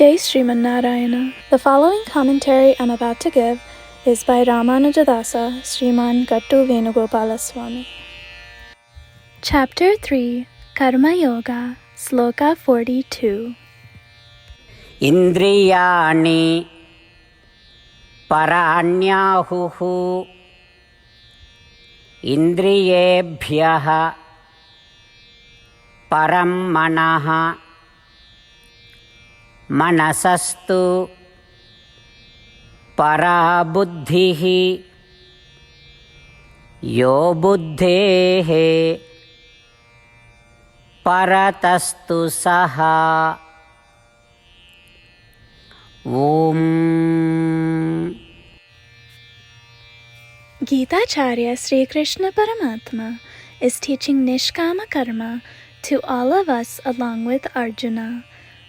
Jai Śrīmad. The following commentary I'm about to give is by Ramanujadasa, Śrīmad Gattu Venugopalaswamy. Chapter 3, Karma Yoga, Sloka 42. Indriyani paranyahuhu indriyebhyaha param manaha manasastu para buddhihi yo buddhehe paratastu saha. Om. Gita Acharya Sri Krishna Paramatma is teaching Nishkama Karma to all of us along with Arjuna.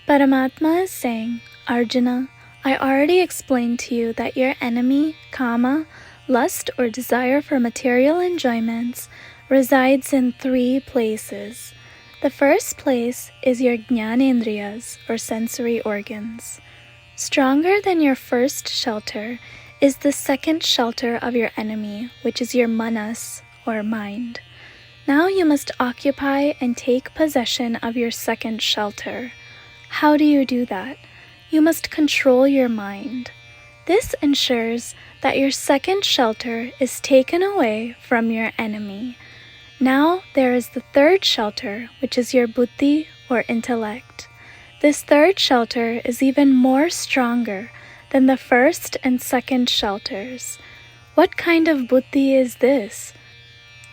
Paramatma is saying, Arjuna, I already explained to you that your enemy, kama, lust or desire for material enjoyments, resides in 3 places. The first place is your jnanendriyas or sensory organs. Stronger than your first shelter is the second shelter of your enemy, which is your manas or mind. Now you must occupy and take possession of your second shelter. How do you do that? You must control your mind. This ensures that your second shelter is taken away from your enemy. Now there is the third shelter, which is your buddhi or intellect. This third shelter is even more stronger than the first and second shelters. What kind of buddhi is this?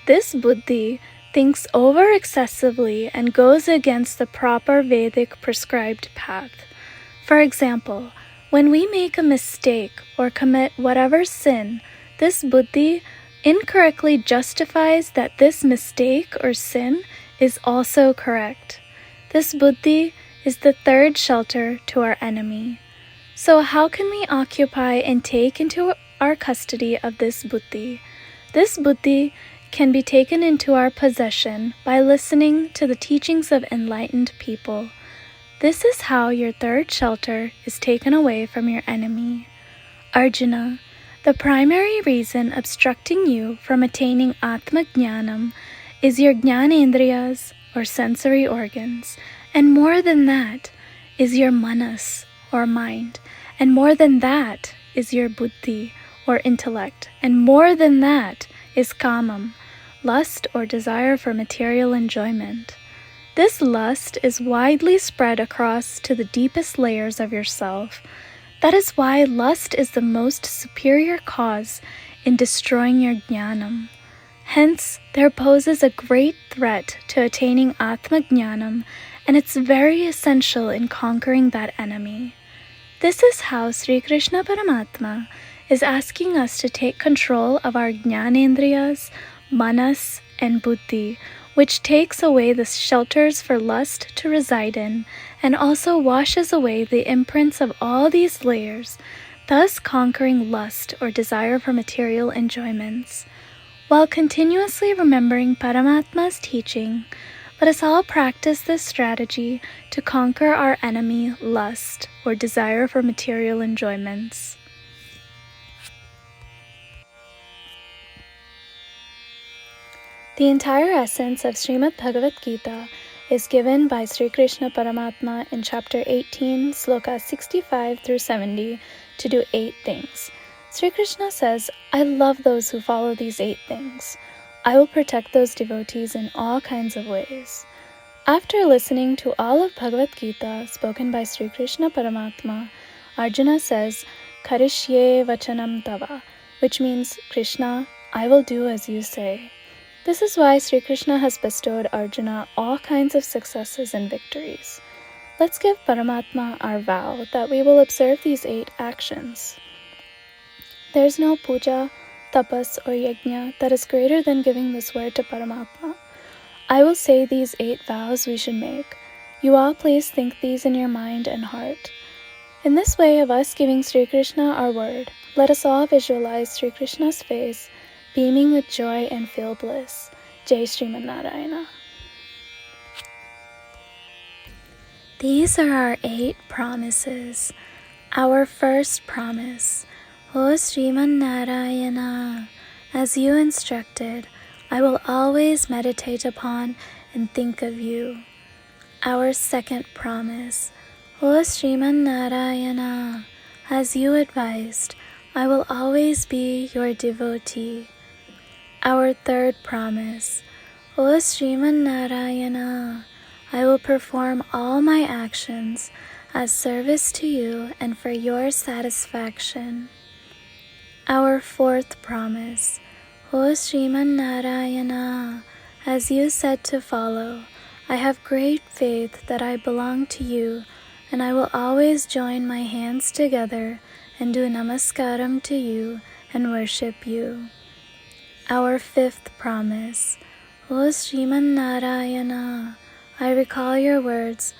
This buddhi thinks over excessively and goes against the proper Vedic prescribed path. For example, when we make a mistake or commit whatever sin, this buddhi incorrectly justifies that this mistake or sin is also correct. This buddhi is the third shelter to our enemy. So how can we occupy and take into our custody of this buddhi? This buddhi can be taken into our possession by listening to the teachings of enlightened people. This is how your third shelter is taken away from your enemy. Arjuna, the primary reason obstructing you from attaining Atma Jnanam is your Jnanendriyas or sensory organs, and more than that is your manas or mind, and more than that is your buddhi or intellect, and more than that is kamam, lust or desire for material enjoyment. This lust is widely spread across to the deepest layers of yourself. That is why lust is the most superior cause in destroying your jnanam. Hence, there poses a great threat to attaining Atma Jnanam, and it's very essential in conquering that enemy. This is how Sri Krishna Paramatma is asking us to take control of our jnanendriyas, manas, and buddhi, which takes away the shelters for lust to reside in, and also washes away the imprints of all these layers, thus conquering lust or desire for material enjoyments. While continuously remembering Paramatma's teaching, let us all practice this strategy to conquer our enemy, lust, or desire for material enjoyments. The entire essence of Śrīmad Bhagavad Gita is given by Sri Krishna Paramatma in chapter 18, Sloka 65 through 70, to do 8 things. Sri Krishna says, I love those who follow these 8 things. I will protect those devotees in all kinds of ways. After listening to all of Bhagavad Gita spoken by Sri Krishna Paramatma, Arjuna says, Karishye vachanam tava, which means, Krishna, I will do as you say. This is why Sri Krishna has bestowed Arjuna all kinds of successes and victories. Let's give Paramatma our vow that we will observe these 8 actions. There is no puja, tapas, or yajna that is greater than giving this word to Paramatma. I will say these 8 vows we should make. You all please think these in your mind and heart. In this way of us giving Sri Krishna our word, let us all visualize Sri Krishna's face, beaming with joy and feel bliss. Jai Śrīmad. These are our 8 promises. Our first promise, O Śrīmad Narayana, as you instructed, I will always meditate upon and think of you. Our second promise, O Śrīmad Narayana, as you advised, I will always be your devotee. Our third promise, O Śrīmad Narayana, I will perform all my actions as service to you and for your satisfaction. Our fourth promise, O Śrīmad Narayana, as you said to follow, I have great faith that I belong to you, and I will always join my hands together and do namaskaram to you and worship you. Our fifth promise, O Śrīmad Narayana, I recall your words,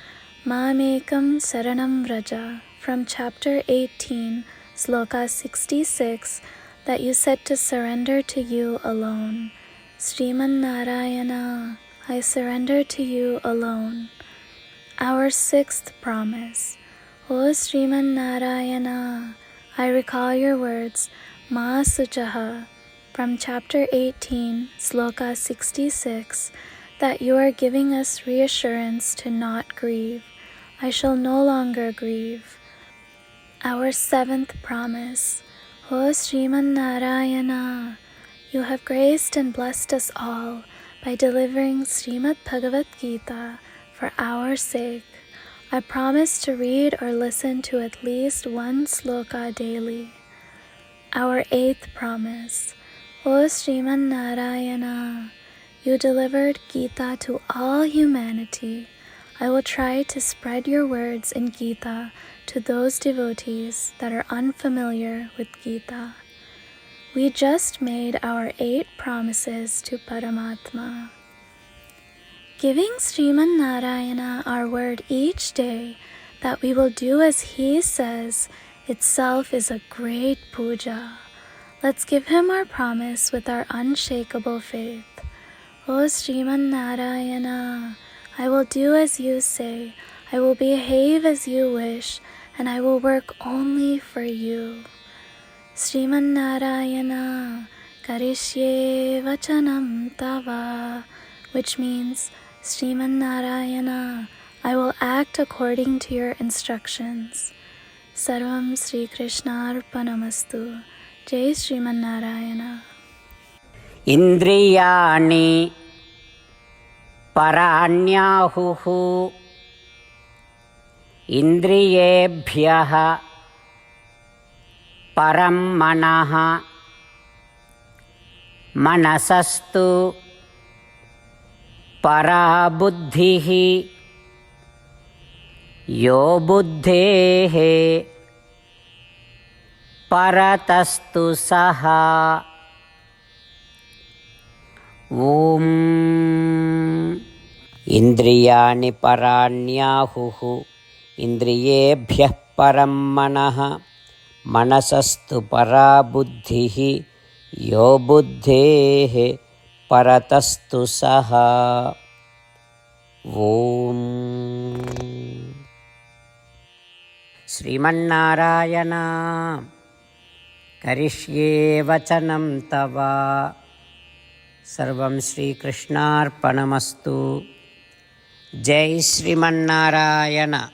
Mamekam Saranam Vraja, from chapter 18, Sloka 66, that you said to surrender to you alone. Śrīmad Narayana, I surrender to you alone. Our sixth promise, O Śrīmad Narayana, I recall your words, Ma Suchaha, from chapter 18, Sloka 66, that you are giving us reassurance to not grieve. I shall no longer grieve. Our seventh promise, O Śrīmad Narayana, you have graced and blessed us all by delivering Śrīmad Bhagavad Gita for our sake. I promise to read or listen to at least 1 sloka daily. Our eighth promise, O Śrīmad Narayana, you delivered Gita to all humanity. I will try to spread your words in Gita to those devotees that are unfamiliar with Gita. We just made our 8 promises to Paramatma. Giving Śrīmad Narayana our word each day that we will do as he says itself is a great puja. Let's give him our promise with our unshakable faith. O Śrīmad Narayana, I will do as you say, I will behave as you wish, and I will work only for you. Śrīmad Narayana, Karishye Vachanam Tava, which means, Śrīmad Narayana, I will act according to your instructions. Sarvam Sri Krishna Arpanamastu. Jai Śrīmad Narayana. Indriyani Paranyahuhu Indriyebhyaha Param Manaha Manasastu Para Buddhihi Yo Buddhehe Paratastu Saha. Om Indriyani Paranyahuhu Indriyebhyah Param Manaha Manasastu Para Buddhihi Yo Buddhehe Paratastu Saha. Om Śrīmannārāyana Karishye Vachanam Tava. Sarvam Sri Krishnarpanamastu. Jai Śrīmannārāyana.